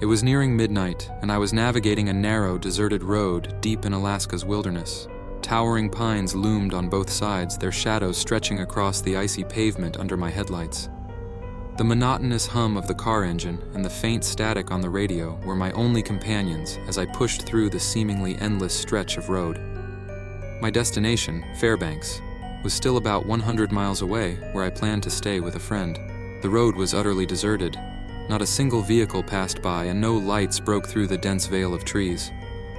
It was nearing midnight, and I was navigating a narrow, deserted road deep in Alaska's wilderness. Towering pines loomed on both sides, their shadows stretching across the icy pavement under my headlights. The monotonous hum of the car engine and the faint static on the radio were my only companions as I pushed through the seemingly endless stretch of road. My destination, Fairbanks, was still about 100 miles away, where I planned to stay with a friend. The road was utterly deserted. Not a single vehicle passed by, and no lights broke through the dense veil of trees.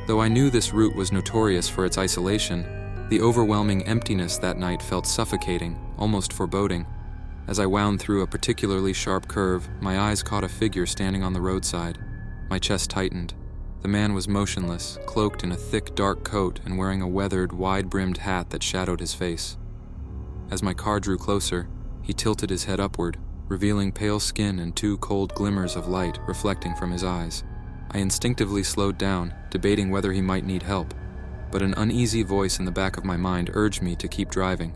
Though I knew this route was notorious for its isolation, the overwhelming emptiness that night felt suffocating, almost foreboding. As I wound through a particularly sharp curve, my eyes caught a figure standing on the roadside. My chest tightened. The man was motionless, cloaked in a thick, dark coat and wearing a weathered, wide-brimmed hat that shadowed his face. As my car drew closer, he tilted his head upward, revealing pale skin and two cold glimmers of light reflecting from his eyes. I instinctively slowed down, debating whether he might need help, but an uneasy voice in the back of my mind urged me to keep driving.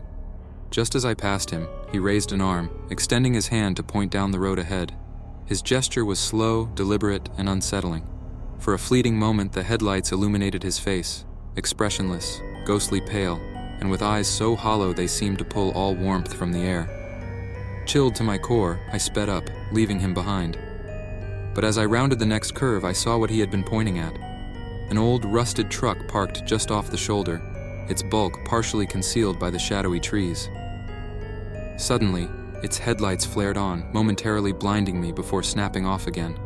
Just as I passed him, he raised an arm, extending his hand to point down the road ahead. His gesture was slow, deliberate, and unsettling. For a fleeting moment, the headlights illuminated his face, expressionless, ghostly pale, and with eyes so hollow they seemed to pull all warmth from the air. Chilled to my core, I sped up, leaving him behind. But as I rounded the next curve, I saw what he had been pointing at. An old, rusted truck parked just off the shoulder, its bulk partially concealed by the shadowy trees. Suddenly, its headlights flared on, momentarily blinding me before snapping off again.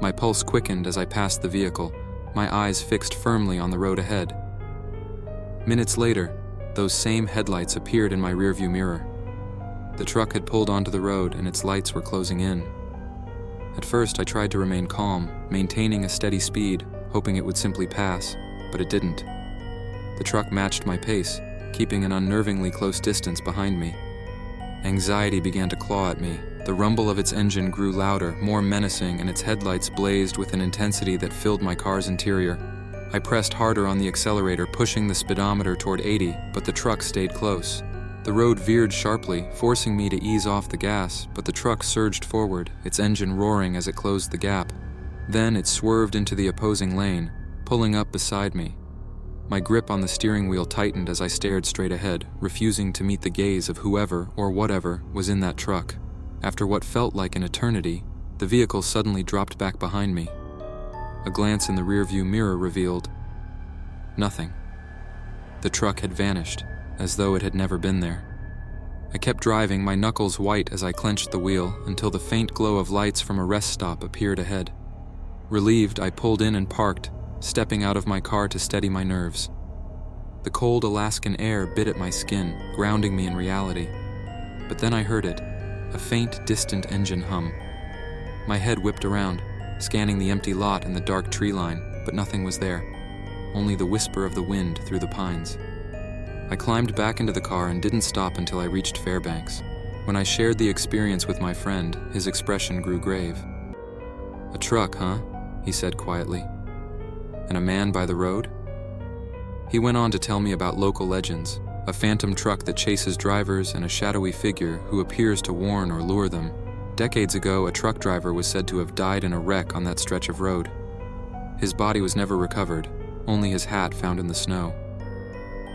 My pulse quickened as I passed the vehicle, my eyes fixed firmly on the road ahead. Minutes later, those same headlights appeared in my rearview mirror. The truck had pulled onto the road and its lights were closing in. At first, I tried to remain calm, maintaining a steady speed, hoping it would simply pass, but it didn't. The truck matched my pace, keeping an unnervingly close distance behind me. Anxiety began to claw at me. The rumble of its engine grew louder, more menacing, and its headlights blazed with an intensity that filled my car's interior. I pressed harder on the accelerator, pushing the speedometer toward 80, but the truck stayed close. The road veered sharply, forcing me to ease off the gas, but the truck surged forward, its engine roaring as it closed the gap. Then it swerved into the opposing lane, pulling up beside me. My grip on the steering wheel tightened as I stared straight ahead, refusing to meet the gaze of whoever or whatever was in that truck. After what felt like an eternity, the vehicle suddenly dropped back behind me. A glance in the rearview mirror revealed nothing. The truck had vanished, as though it had never been there. I kept driving, my knuckles white as I clenched the wheel, until the faint glow of lights from a rest stop appeared ahead. Relieved, I pulled in and parked, stepping out of my car to steady my nerves. The cold Alaskan air bit at my skin, grounding me in reality. But then I heard it, a faint, distant engine hum. My head whipped around, scanning the empty lot and the dark tree line, but nothing was there, only the whisper of the wind through the pines. I climbed back into the car and didn't stop until I reached Fairbanks. When I shared the experience with my friend, his expression grew grave. "A truck, huh?" he said quietly. "And a man by the road?" He went on to tell me about local legends, a phantom truck that chases drivers and a shadowy figure who appears to warn or lure them. Decades ago, a truck driver was said to have died in a wreck on that stretch of road. His body was never recovered, only his hat found in the snow.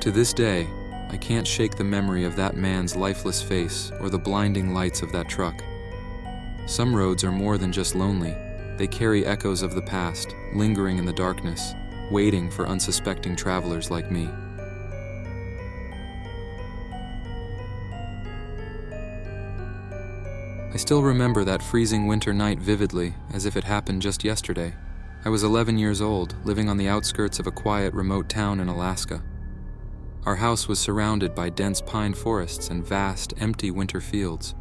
To this day, I can't shake the memory of that man's lifeless face or the blinding lights of that truck. Some roads are more than just lonely. They carry echoes of the past, lingering in the darkness, waiting for unsuspecting travelers like me. I still remember that freezing winter night vividly, as if it happened just yesterday. I was 11 years old, living on the outskirts of a quiet, remote town in Alaska. Our house was surrounded by dense pine forests and vast, empty winter fields.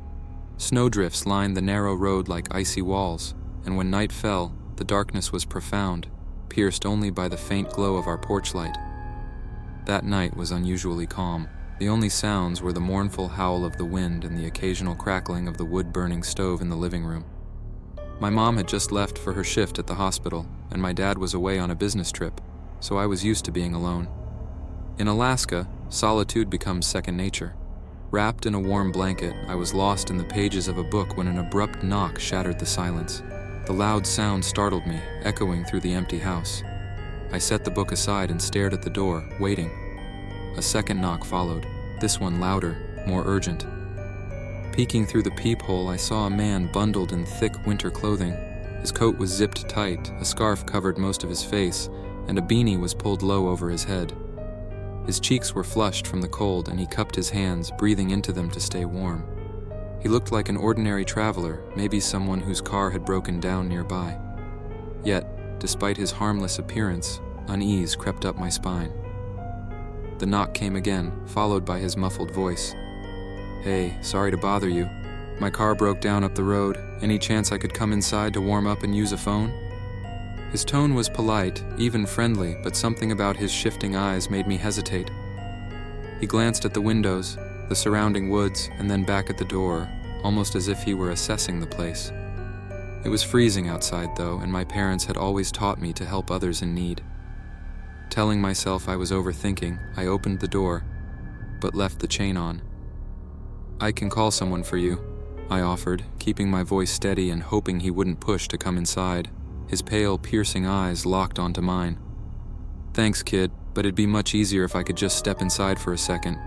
Snowdrifts lined the narrow road like icy walls, and when night fell, the darkness was profound, pierced only by the faint glow of our porch light. That night was unusually calm. The only sounds were the mournful howl of the wind and the occasional crackling of the wood-burning stove in the living room. My mom had just left for her shift at the hospital, and my dad was away on a business trip, so I was used to being alone. In Alaska, solitude becomes second nature. Wrapped in a warm blanket, I was lost in the pages of a book when an abrupt knock shattered the silence. The loud sound startled me, echoing through the empty house. I set the book aside and stared at the door, waiting. A second knock followed, this one louder, more urgent. Peeking through the peephole, I saw a man bundled in thick winter clothing. His coat was zipped tight, a scarf covered most of his face, and a beanie was pulled low over his head. His cheeks were flushed from the cold, and he cupped his hands, breathing into them to stay warm. He looked like an ordinary traveler, maybe someone whose car had broken down nearby. Yet, despite his harmless appearance, unease crept up my spine. The knock came again, followed by his muffled voice. "Hey, sorry to bother you. My car broke down up the road. Any chance I could come inside to warm up and use a phone?" His tone was polite, even friendly, but something about his shifting eyes made me hesitate. He glanced at the windows, the surrounding woods, and then back at the door, almost as if he were assessing the place. It was freezing outside, though, and my parents had always taught me to help others in need. Telling myself I was overthinking, I opened the door, but left the chain on. "I can call someone for you," I offered, keeping my voice steady and hoping he wouldn't push to come inside. His pale, piercing eyes locked onto mine. "Thanks, kid, but it'd be much easier if I could just step inside for a second.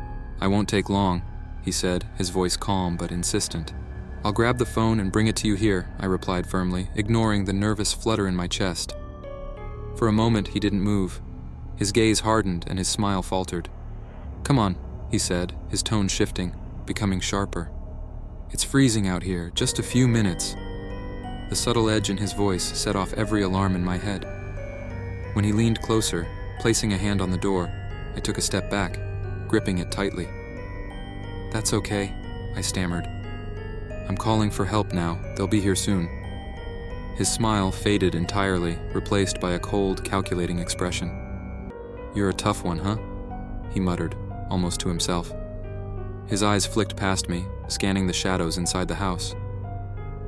I won't take long," he said, his voice calm but insistent. "I'll grab the phone and bring it to you here," I replied firmly, ignoring the nervous flutter in my chest. For a moment, he didn't move. His gaze hardened and his smile faltered. "Come on," he said, his tone shifting, becoming sharper. "It's freezing out here, just a few minutes." The subtle edge in his voice set off every alarm in my head. When he leaned closer, placing a hand on the door, I took a step back, gripping it tightly. "That's okay," I stammered. "I'm calling for help now. They'll be here soon." His smile faded entirely, replaced by a cold, calculating expression. "You're a tough one, huh?" he muttered, almost to himself. His eyes flicked past me, scanning the shadows inside the house.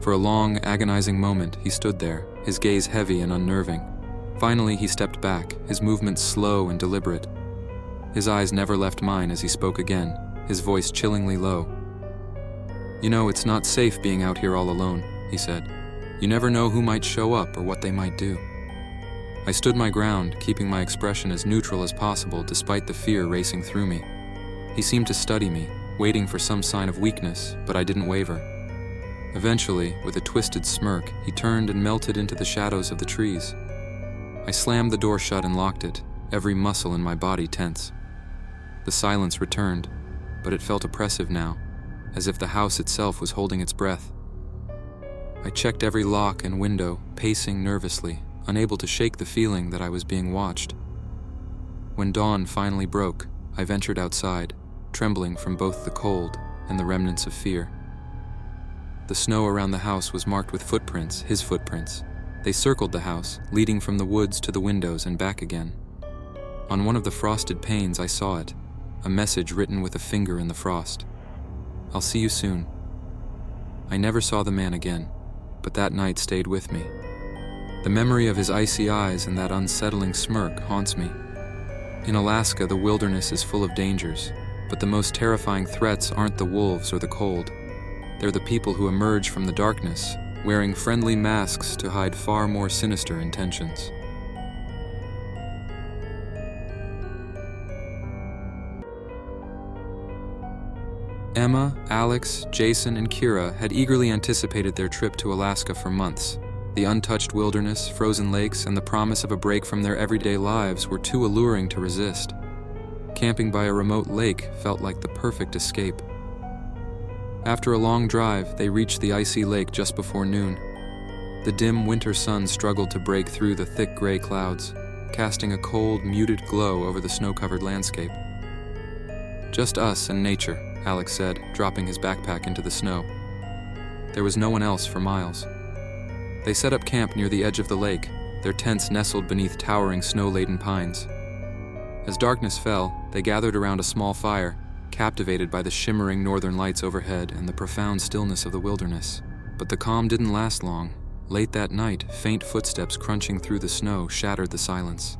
For a long, agonizing moment, he stood there, his gaze heavy and unnerving. Finally, he stepped back, his movements slow and deliberate. His eyes never left mine as he spoke again, his voice chillingly low. "You know, it's not safe being out here all alone," he said. "You never know who might show up or what they might do." I stood my ground, keeping my expression as neutral as possible despite the fear racing through me. He seemed to study me, waiting for some sign of weakness, but I didn't waver. Eventually, with a twisted smirk, he turned and melted into the shadows of the trees. I slammed the door shut and locked it, every muscle in my body tense. The silence returned, but it felt oppressive now, as if the house itself was holding its breath. I checked every lock and window, pacing nervously, unable to shake the feeling that I was being watched. When dawn finally broke, I ventured outside, trembling from both the cold and the remnants of fear. The snow around the house was marked with footprints, his footprints. They circled the house, leading from the woods to the windows and back again. On one of the frosted panes I saw it, a message written with a finger in the frost. "I'll see you soon." I never saw the man again, but that night stayed with me. The memory of his icy eyes and that unsettling smirk haunts me. In Alaska, the wilderness is full of dangers, but the most terrifying threats aren't the wolves or the cold. They're the people who emerge from the darkness, wearing friendly masks to hide far more sinister intentions. Emma, Alex, Jason, and Kira had eagerly anticipated their trip to Alaska for months. The untouched wilderness, frozen lakes, and the promise of a break from their everyday lives were too alluring to resist. Camping by a remote lake felt like the perfect escape. After a long drive, they reached the icy lake just before noon. The dim winter sun struggled to break through the thick gray clouds, casting a cold, muted glow over the snow-covered landscape. "Just us and nature," Alex said, dropping his backpack into the snow. There was no one else for miles. They set up camp near the edge of the lake, their tents nestled beneath towering snow-laden pines. As darkness fell, they gathered around a small fire, captivated by the shimmering northern lights overhead and the profound stillness of the wilderness. But the calm didn't last long. Late that night, faint footsteps crunching through the snow shattered the silence.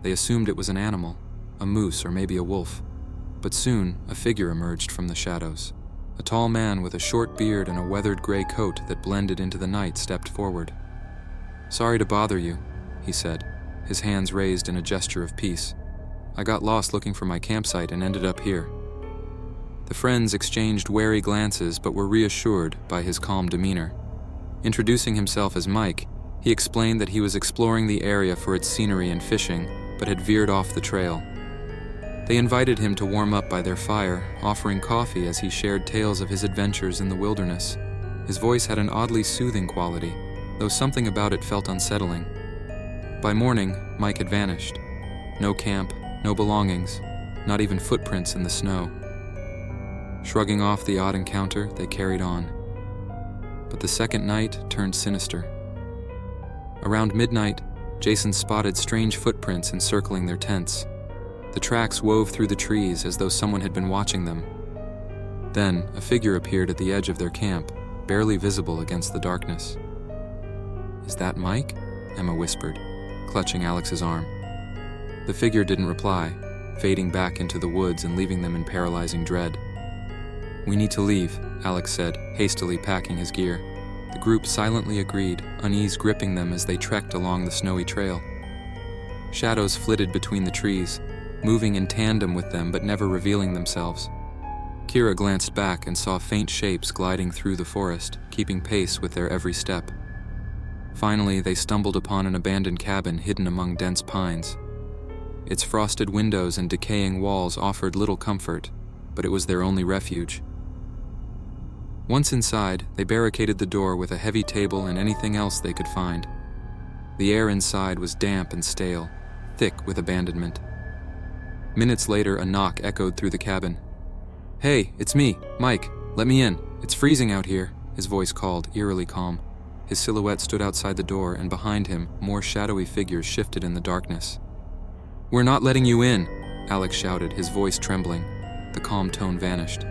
They assumed it was an animal, a moose or maybe a wolf. But soon, a figure emerged from the shadows. A tall man with a short beard and a weathered gray coat that blended into the night stepped forward. "Sorry to bother you," he said, his hands raised in a gesture of peace. "I got lost looking for my campsite and ended up here." The friends exchanged wary glances but were reassured by his calm demeanor. Introducing himself as Mike, he explained that he was exploring the area for its scenery and fishing, but had veered off the trail. They invited him to warm up by their fire, offering coffee as he shared tales of his adventures in the wilderness. His voice had an oddly soothing quality, though something about it felt unsettling. By morning, Mike had vanished. No camp, no belongings, not even footprints in the snow. Shrugging off the odd encounter, they carried on. But the second night turned sinister. Around midnight, Jason spotted strange footprints encircling their tents. The tracks wove through the trees as though someone had been watching them. Then, a figure appeared at the edge of their camp, barely visible against the darkness. "Is that Mike?" Emma whispered, clutching Alex's arm. The figure didn't reply, fading back into the woods and leaving them in paralyzing dread. "We need to leave," Alex said, hastily packing his gear. The group silently agreed, unease gripping them as they trekked along the snowy trail. Shadows flitted between the trees, moving in tandem with them but never revealing themselves. Kira glanced back and saw faint shapes gliding through the forest, keeping pace with their every step. Finally, they stumbled upon an abandoned cabin hidden among dense pines. Its frosted windows and decaying walls offered little comfort, but it was their only refuge. Once inside, they barricaded the door with a heavy table and anything else they could find. The air inside was damp and stale, thick with abandonment. Minutes later, a knock echoed through the cabin. "Hey, it's me, Mike. Let me in. It's freezing out here," his voice called, eerily calm. His silhouette stood outside the door, and behind him, more shadowy figures shifted in the darkness. "We're not letting you in," Alex shouted, his voice trembling. The calm tone vanished.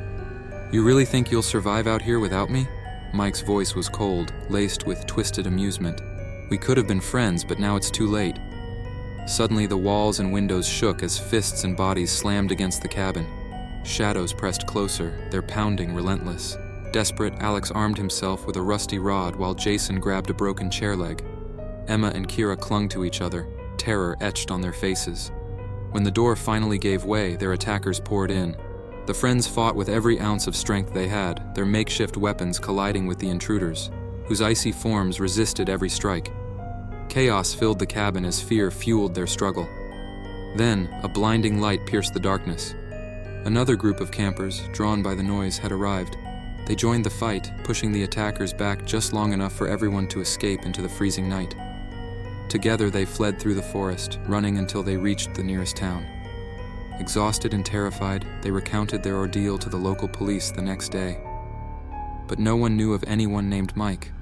"You really think you'll survive out here without me?" Mike's voice was cold, laced with twisted amusement. "We could have been friends, but now it's too late." Suddenly, the walls and windows shook as fists and bodies slammed against the cabin. Shadows pressed closer, their pounding relentless. Desperate, Alex armed himself with a rusty rod while Jason grabbed a broken chair leg. Emma and Kira clung to each other, terror etched on their faces. When the door finally gave way, their attackers poured in. The friends fought with every ounce of strength they had, their makeshift weapons colliding with the intruders, whose icy forms resisted every strike. Chaos filled the cabin as fear fueled their struggle. Then, a blinding light pierced the darkness. Another group of campers, drawn by the noise, had arrived. They joined the fight, pushing the attackers back just long enough for everyone to escape into the freezing night. Together they fled through the forest, running until they reached the nearest town. Exhausted and terrified, they recounted their ordeal to the local police the next day. But no one knew of anyone named Mike,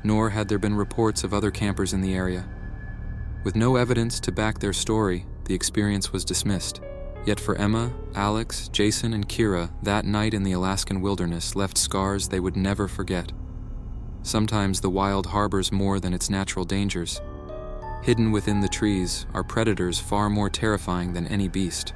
nor had there been reports of other campers in the area. With no evidence to back their story, the experience was dismissed. Yet for Emma, Alex, Jason, and Kira, that night in the Alaskan wilderness left scars they would never forget. Sometimes the wild harbors more than its natural dangers. Hidden within the trees are predators far more terrifying than any beast.